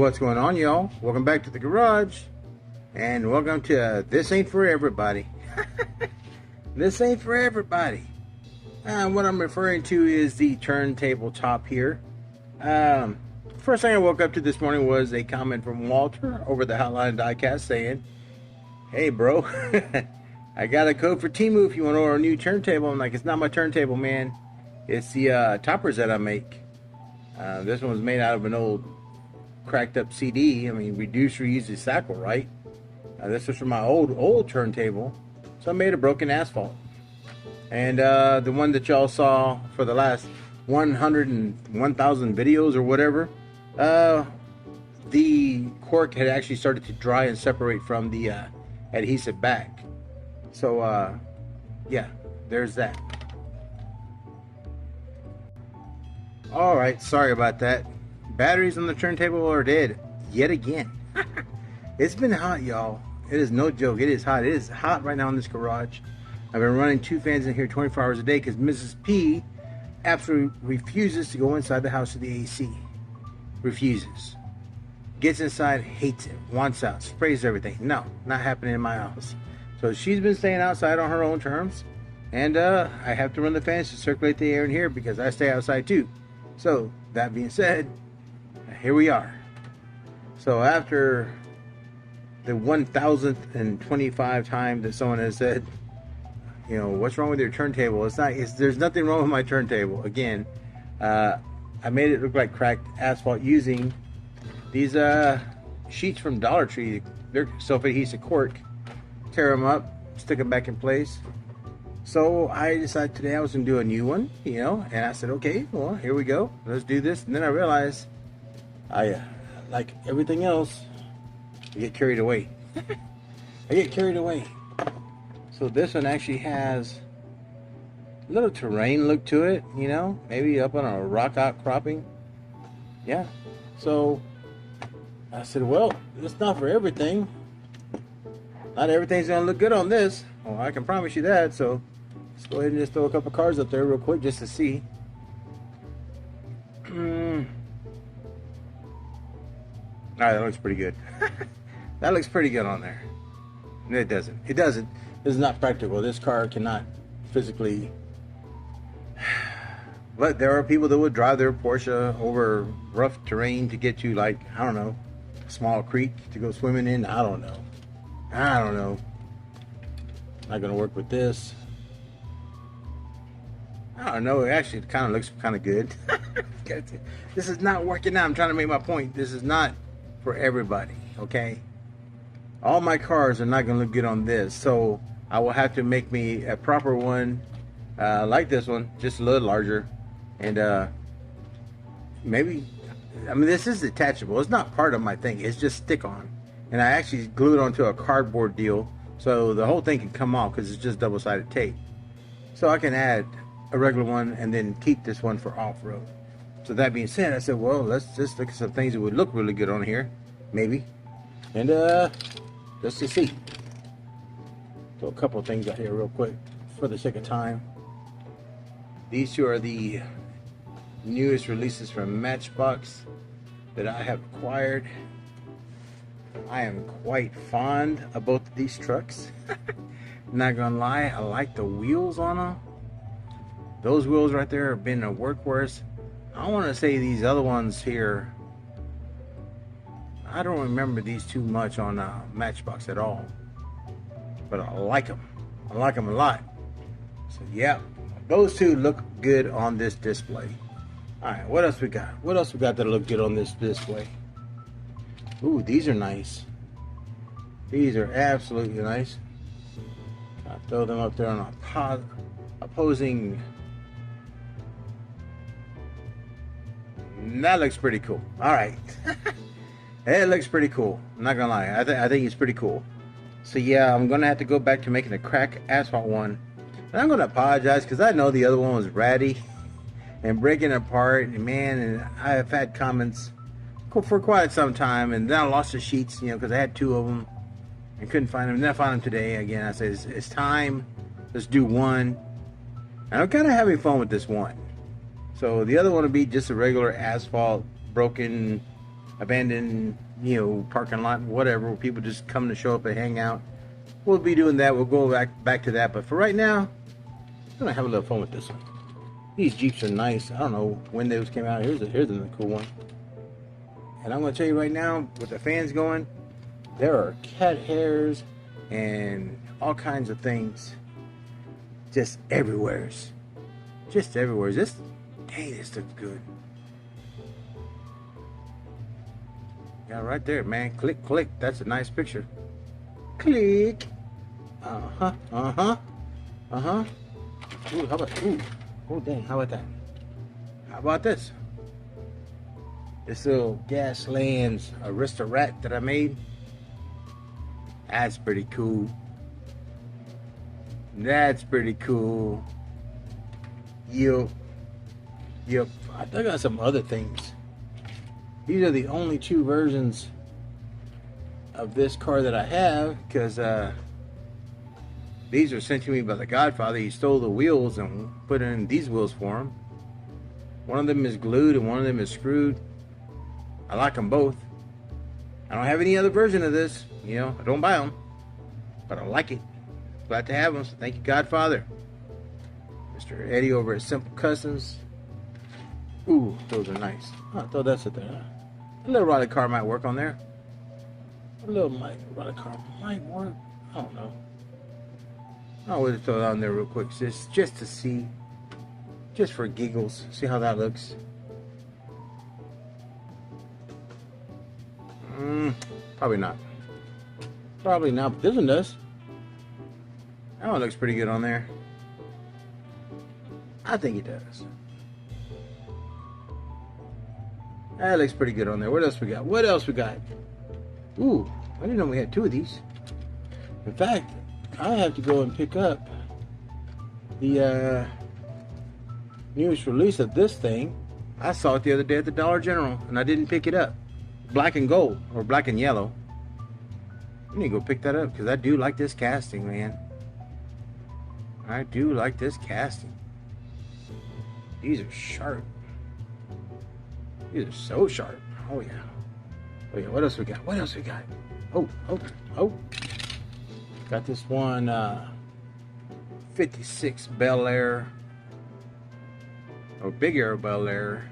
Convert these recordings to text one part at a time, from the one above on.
What's going on, y'all? Welcome back to the garage, and welcome to This Ain't For Everybody. This ain't for everybody. What I'm referring to is the turntable top here. First thing I woke up to this morning was a comment from Walter over the Hotline Diecast saying, "Hey bro, I got a code for Temu if you want to order a new turntable." I'm like, "It's not my turntable, man. It's the toppers that I make. This one was made out of an old cracked up CD. I mean, reduce, reuse, recycle, right? This was from my old turntable, so I made a broken asphalt. And the one that y'all saw for the last 101,000 videos or whatever, the cork had actually started to dry and separate from the adhesive back. So yeah, there's that. All right, sorry about that. Batteries on the turntable are dead yet again. It's been hot, y'all. It is no joke. It is hot. It is hot right now in this garage. I've been running two fans in here 24 hours a day because Mrs. P absolutely refuses to go inside the house with the AC. Refuses. Gets inside, hates it, wants out, sprays everything. No, not happening in my house. So she's been staying outside on her own terms. And I have to run the fans to circulate the air in here because I stay outside too. So, that being said, here we are. So after the 1,025 time that someone has said, you know, what's wrong with your turntable? There's nothing wrong with my turntable. Again, I made it look like cracked asphalt using these sheets from Dollar Tree. They're self-adhesive cork. Tear them up, stick them back in place. So I decided today I was going to do a new one, you know, and I said, okay, well, here we go. Let's do this. And then I realized like everything else, I get carried away. I get carried away. So this one actually has a little terrain look to it, you know, maybe up on a rock outcropping. Yeah. So I said, well, it's not for everything. Not everything's going to look good on this. Well, I can promise you that. So let's go ahead and just throw a couple cards up there real quick just to see. Alright, that looks pretty good. That looks pretty good on there. No, it doesn't. It doesn't. This is not practical. This car cannot physically. But there are people that would drive their Porsche over rough terrain to get to, like, I don't know, a small creek to go swimming in. I don't know. Not gonna work with this. I don't know. It actually kind of looks kind of good. This is not working out. I'm trying to make my point. This is not for everybody, okay? All my cars are not going to look good on this, so I will have to make me a proper one like this one, just a little larger, and maybe, I mean, this is detachable. It's not part of my thing. It's just stick on, and I actually glued it onto a cardboard deal, so the whole thing can come off because it's just double-sided tape. So I can add a regular one and then keep this one for off-road. So that being said, I said, well, let's just look at some things that would look really good on here, maybe, and let's just see. So a couple of things out here real quick for the sake of time. These two are the newest releases from Matchbox that I have acquired. I am quite fond of both of these trucks. Not gonna lie, I like the wheels on them. Those wheels right there have been a workhorse. I want to say these other ones here, I don't remember these too much on Matchbox at all, but I like them. I like them a lot. So yeah, those two look good on this display. All right, what else we got? What else we got that look good on this display? Ooh, these are nice. These are absolutely nice. I'll throw them up there on a opposing. That looks pretty cool. All right. It looks pretty cool. I'm not gonna lie. I think it's pretty cool. So yeah, I'm gonna have to go back to making a crack asphalt one, and I'm gonna apologize because I know the other one was ratty and breaking apart. And man, and I have had comments for quite some time, and then I lost the sheets, you know, because I had two of them and couldn't find them. And then I found them today again. I said it's time. Let's do one. And I'm kind of having fun with this one. So the other one would be just a regular asphalt broken abandoned, parking lot, whatever, where people just come to show up and hang out. We'll be doing that. We'll go back to that. But for right now, I'm gonna have a little fun with this one. These Jeeps are nice. I don't know when those came out. Here's a cool one. And I'm gonna tell you right now, with the fans going, there are cat hairs and all kinds of things just everywhere. Just everywhere. This looks good. Yeah, right there, man. Click, click. That's a nice picture. Click. Uh-huh. Uh-huh. Uh-huh. Ooh, how about, oh dang, how about that? How about this? This little Gaslands Aristorat that I made. That's pretty cool. That's pretty cool. Yep. I got some other things. These are the only two versions of this car that I have, because these were sent to me by the Godfather. He stole the wheels and put in these wheels for him. One of them is glued and one of them is screwed. I like them both. I don't have any other version of this. I don't buy them, but I like it. Glad to have them. So thank you, Godfather. Mr. Eddie over at Simple Customs. Ooh, those are nice. I'll throw that sit there. A little rally car might work on there. A little rally car might work. I don't know. I would throw it on there real quick, just to see, just for giggles. See how that looks. Probably not. Probably not. But this one does. That one looks pretty good on there. I think it does. That looks pretty good on there. What else we got? What else we got? Ooh, I didn't know we had two of these. In fact, I have to go and pick up the newest release of this thing. I saw it the other day at the Dollar General, and I didn't pick it up. Black and gold, or black and yellow. I need to go pick that up, because I do like this casting, man. I do like this casting. These are sharp. These are so sharp. Oh yeah. Oh yeah. What else we got? What else we got? Oh. Got this one 56 Bel Air, or Big Air Bel Air,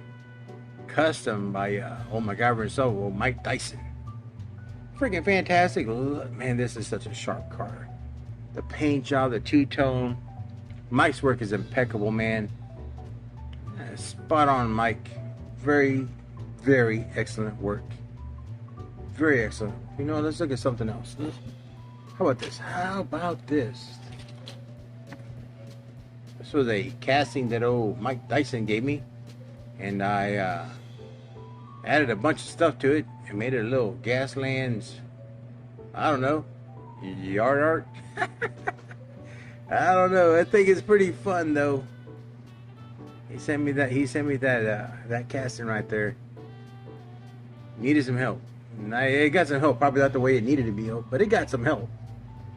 custom by MacGyver himself, Mike Dyson. Freaking fantastic. Man, this is such a sharp car. The paint job, the two-tone. Mike's work is impeccable, man. Spot on, Mike. Very, very excellent work. Very excellent. Let's look at something else. How about this? How about this? This was a casting that old Mike Dyson gave me, and I added a bunch of stuff to it and made it a little Gaslands, I don't know, yard art. I don't know. I think it's pretty fun though. He sent me that. That casting right there. Needed some help. And it got some help. Probably not the way it needed to be help, but it got some help.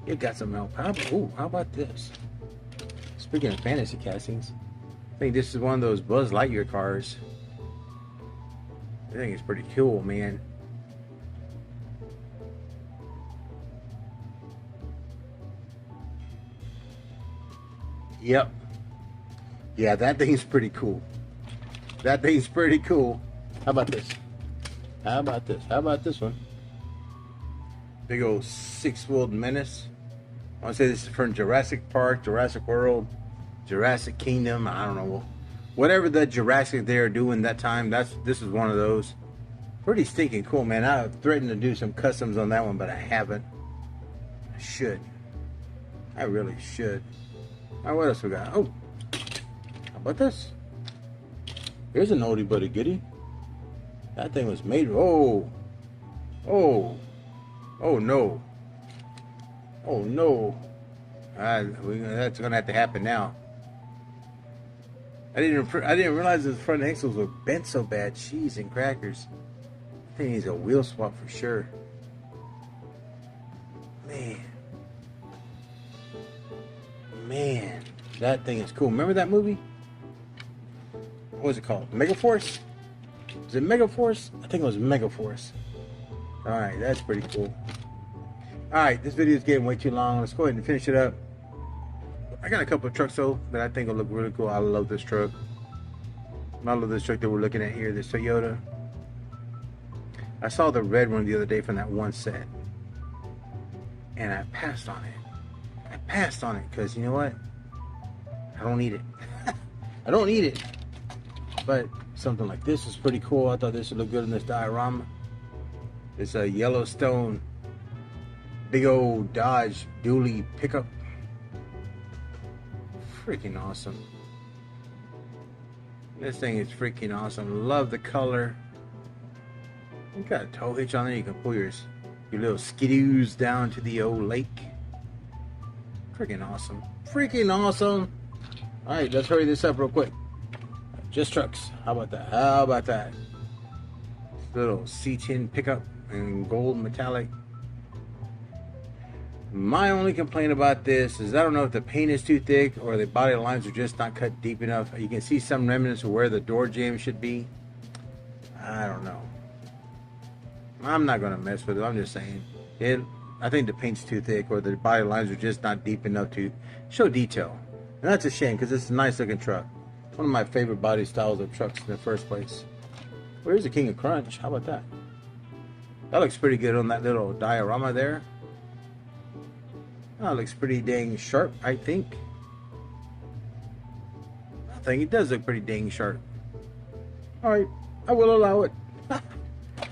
It got some help. How about this? Speaking of fantasy castings, I think this is one of those Buzz Lightyear cars. I think it's pretty cool, man. Yep. Yeah, that thing's pretty cool. That thing's pretty cool. How about this? How about this? How about this one? Big old six-wheeled menace. I want to say this is from Jurassic Park, Jurassic World, Jurassic Kingdom. I don't know. Whatever the Jurassic they are doing that time, this is one of those. Pretty stinking cool, man. I threatened to do some customs on that one, but I haven't. I should. I really should. All right, what else we got? Oh, how about this? Here's an oldie but a goodie. That thing was made. Oh no. Oh no. That's gonna have to happen now. I didn't realize the front axles were bent so bad. Cheese and crackers. I think needs a wheel swap for sure. Man, that thing is cool. Remember that movie? What was it called? Megaforce? Is it Megaforce? I think it was Megaforce. Alright, that's pretty cool. Alright, this video is getting way too long. Let's go ahead and finish it up. I got a couple of trucks though that I think will look really cool. I love this truck. I love this truck that we're looking at here, this Toyota. I saw the red one the other day from that one set. And I passed on it. I passed on it because you know what? I don't need it. I don't need it. But something like this is pretty cool. I thought this would look good in this diorama. It's a Yellowstone big old Dodge dually pickup. Freaking awesome. This thing is freaking awesome. Love the color. You got a tow hitch on there. You can pull your little skidoos down to the old lake. Freaking awesome. Freaking awesome. Alright, let's hurry this up real quick. Just trucks. How about that? How about that? This little C10 pickup in gold metallic. My only complaint about this is I don't know if the paint is too thick or the body lines are just not cut deep enough. You can see some remnants of where the door jamb should be. I don't know. I'm not going to mess with it. I'm just saying. I think the paint's too thick or the body lines are just not deep enough to show detail. And that's a shame because it's a nice looking truck. One of my favorite body styles of trucks in the first place. Where's the King of Crunch? How about that? That looks pretty good on that little diorama there. That looks pretty dang sharp, I think. I think it does look pretty dang sharp. Alright, I will allow it.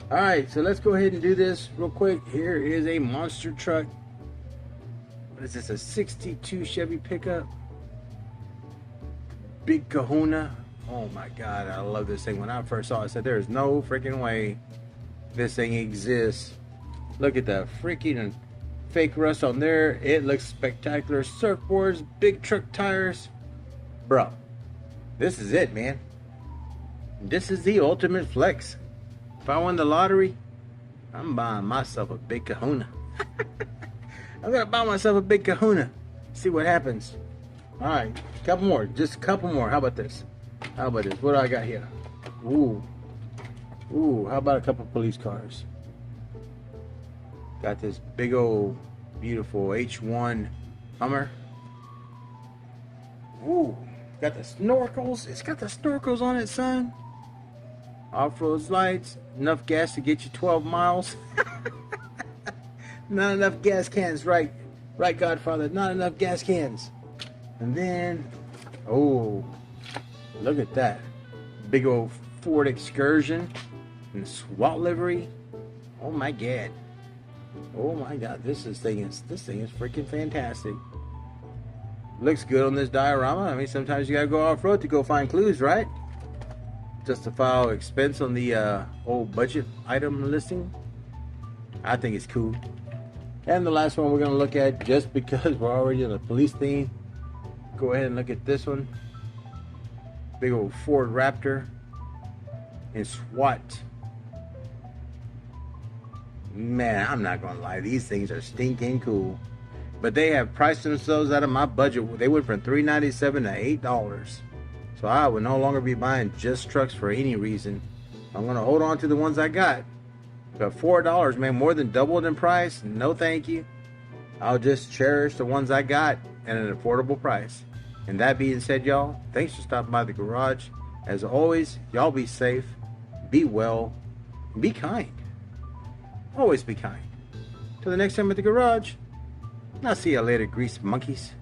Alright, so let's go ahead and do this real quick. Here is a monster truck. What is this, a 62 Chevy pickup? Big Kahuna. Oh my god, I love this thing. When I first saw it, I said there is no freaking way this thing exists. Look at that freaking fake rust on there. It looks spectacular. Surfboards, big truck tires. Bro, this is it, man. This is the ultimate flex. If I won the lottery, I'm buying myself a big Kahuna. I'm gonna buy myself a big Kahuna. See what happens. Alright, couple more. Just a couple more. How about this? How about this? What do I got here? Ooh. Ooh, how about a couple police cars? Got this big old beautiful H1 Hummer. Ooh, got the snorkels. It's got the snorkels on it, son. Off-road lights. Enough gas to get you 12 miles. Not enough gas cans, right? Right, Godfather. Not enough gas cans. And then, oh, look at that. Big old Ford Excursion in SWAT livery. Oh my god. Oh my god, this thing is freaking fantastic. Looks good on this diorama. I mean, sometimes you gotta go off-road to go find clues, right? Justify expense on the old budget item listing. I think it's cool. And the last one we're gonna look at, just because we're already on the police theme, go ahead and look at this one. Big old Ford Raptor in SWAT. Man, I'm not gonna lie, these things are stinking cool. But they have priced themselves out of my budget. They went from $3.97 to $8. So I would no longer be buying just trucks for any reason. I'm gonna hold on to the ones I got. But $4, man, more than doubled in price. No thank you. I'll just cherish the ones I got at an affordable price. And that being said, y'all, thanks for stopping by the garage. As always, y'all be safe, be well, and be kind. Always be kind. Till the next time at the garage, I'll see you later, grease monkeys.